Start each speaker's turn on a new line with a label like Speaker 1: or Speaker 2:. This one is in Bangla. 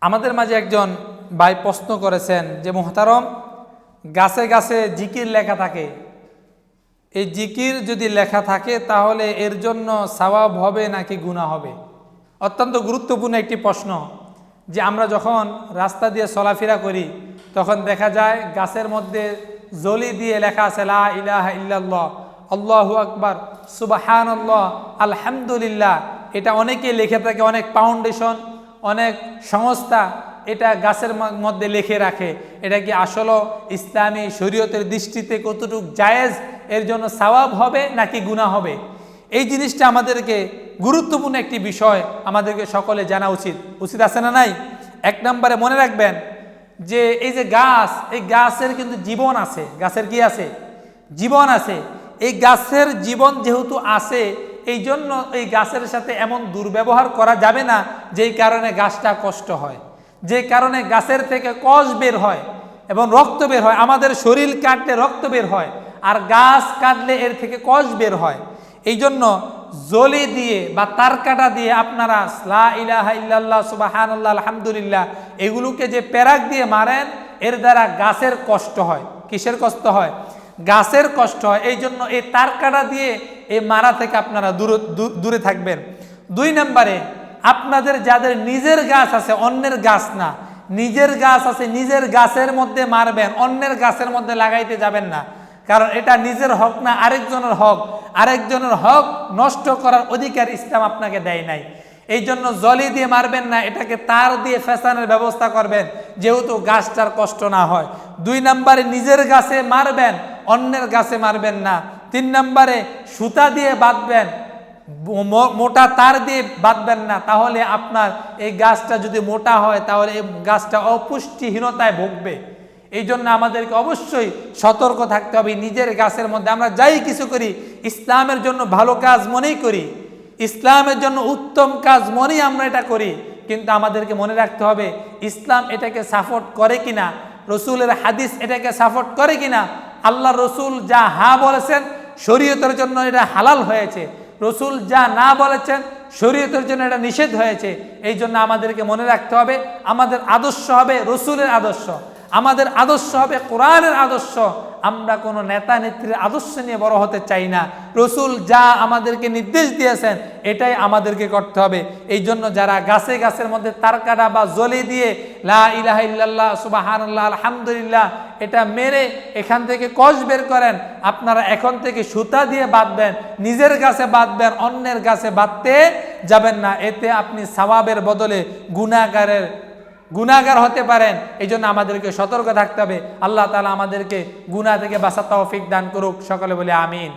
Speaker 1: আমাদের মাঝে একজন ভাই প্রশ্ন করেছেন যে মুহতারম, গাছে গাছে জিকির লেখা থাকে, এই জিকির যদি লেখা থাকে তাহলে এর জন্য সওয়াব হবে নাকি গুনাহ হবে? অত্যন্ত গুরুত্বপূর্ণ একটি প্রশ্ন। যে আমরা যখন রাস্তা দিয়ে চলাফেরা করি তখন দেখা যায় গাছের মধ্যে জলি দিয়ে লেখা আছে লা ইলাহা ইল্লাল্লাহ, আল্লাহু আকবার, সুবহানাল্লাহ, আলহামদুলিল্লাহ। এটা অনেকে লিখে থাকে, অনেক ফাউন্ডেশন, অনেক সংস্থা এটা গাছের মধ্যে লিখে রাখে। এটা কি আসলে ইসলামী শরীয়তের দৃষ্টিতে কতটুকু জায়েজ, এর জন্য সওয়াব হবে নাকি গুনাহ হবে? এই জিনিসটা আমাদেরকে গুরুত্বপূর্ণ একটি বিষয়, আমাদেরকে সকলে জানা উচিত আছে না নাই? এক নম্বরে মনে রাখবেন যে এই যে গাছ, এই গাছের কিন্তু জীবন আছে। গাছের কি আছে? জীবন আছে। এই গাছের জীবন যেহেতু আছে, এই জন্য এই গাছের সাথে এমন দুর্ব্যবহার করা যাবে না যেই কারণে গাছটা কষ্ট হয়, যে কারণে গাছের থেকে কষ বের হয় এবং রক্ত বের হয়। আমাদের শরীর কাটলে রক্ত বের হয়, আর গাছ কাটলে এর থেকে কষ বের হয়। এই জন্য জলি দিয়ে বা তার কাটা দিয়ে আপনারা লা ইলাহা ইল্লাল্লাহ, সুবহানাল্লাহ, আলহামদুলিল্লাহ এগুলোকে যে পেরাক দিয়ে মারেন, এর দ্বারা গাছের কষ্ট হয়। কিসের কষ্ট হয়? গাছের কষ্ট হয়। এই জন্য এই তার কাটা দিয়ে এই মারা থেকে আপনারা দূরে থাকবেন। 2 নম্বরে, আপনাদের যাদের নিজের গাছ আছে, অন্যের গাছ না, নিজের গাছ আছে, নিজের গাছের মধ্যে মারবেন, অন্যের গাছের মধ্যে লাগাইতে যাবেন না। কারণ এটা নিজের হক না, আরেকজনের হক। আরেকজনের হক নষ্ট করার অধিকার ইসলাম আপনাকে দেয় নাই। এই জন্য জলি দিয়ে মারবেন না, এটাকে তার দিয়ে ফেসানোর ব্যবস্থা করবেন, যেহেতু গাছটার কষ্ট না হয়। 2 নম্বরে নিজের গাছে মারবেন, অন্যের গাছে মারবেন না। 3 নম্বরে সুতা দিয়ে বাঁধবেন, মোটা তার দিয়ে বাঁধবেন না। তাহলে আপনার এই গাছটা যদি মোটা হয় তাহলে এই গাছটা অপুষ্টিহীনতায় ভুগবে। এই জন্য আমাদেরকে অবশ্যই সতর্ক থাকতে হবে। নিজের গাছের মধ্যে আমরা যাই কিছু করি ইসলামের জন্য ভালো কাজ মনেই করি, ইসলামের জন্য উত্তম কাজ মনেই আমরা এটা করি, কিন্তু আমাদেরকে মনে রাখতে হবে ইসলাম এটাকে সাপোর্ট করে কিনা, রসুলের হাদিস এটাকে সাপোর্ট করে কিনা। আল্লাহ রসুল যা হা বলেছেন শরীয়তের জন্য এটা হালাল হয়েছে, রসুল যা না বলেছেন শরীয়তের জন্য এটা নিষেধ হয়েছে। এই জন্য আমাদেরকে মনে রাখতে হবে আমাদের আদর্শ হবে রসুলের আদর্শ, আমাদের আদর্শ হবে কোরআনের আদর্শ। আমরা কোনো নেতা নেত্রীর আদর্শ নিয়ে বড় হতে চাই না। রসুল যা আমাদেরকে নির্দেশ দিয়েছেন এটাই আমাদেরকে করতে হবে। এই জন্য যারা গাছে গাছের মধ্যে তার কাটা বা জলি দিয়ে লা ইলাহা ইল্লাল্লাহ, সুবহানাল্লাহ, আলহামদুলিল্লাহ এটা মেরে এখান থেকে কষ বের করেন, আপনারা এখন থেকে সুতা দিয়ে বাঁধবেন, নিজের গাছে বাঁধবেন, অন্যের গাছে বাঁধতে যাবেন না। এতে আপনি সওয়াবের বদলে গুনাহগার হতে পারেন। এই জন্য আমাদেরকে সতর্ক থাকতে হবে। আল্লাহ তাআলা আমাদেরকে গুনাহ থেকে বাঁচার তৌফিক দান করুক। সকলে বলে আমিন।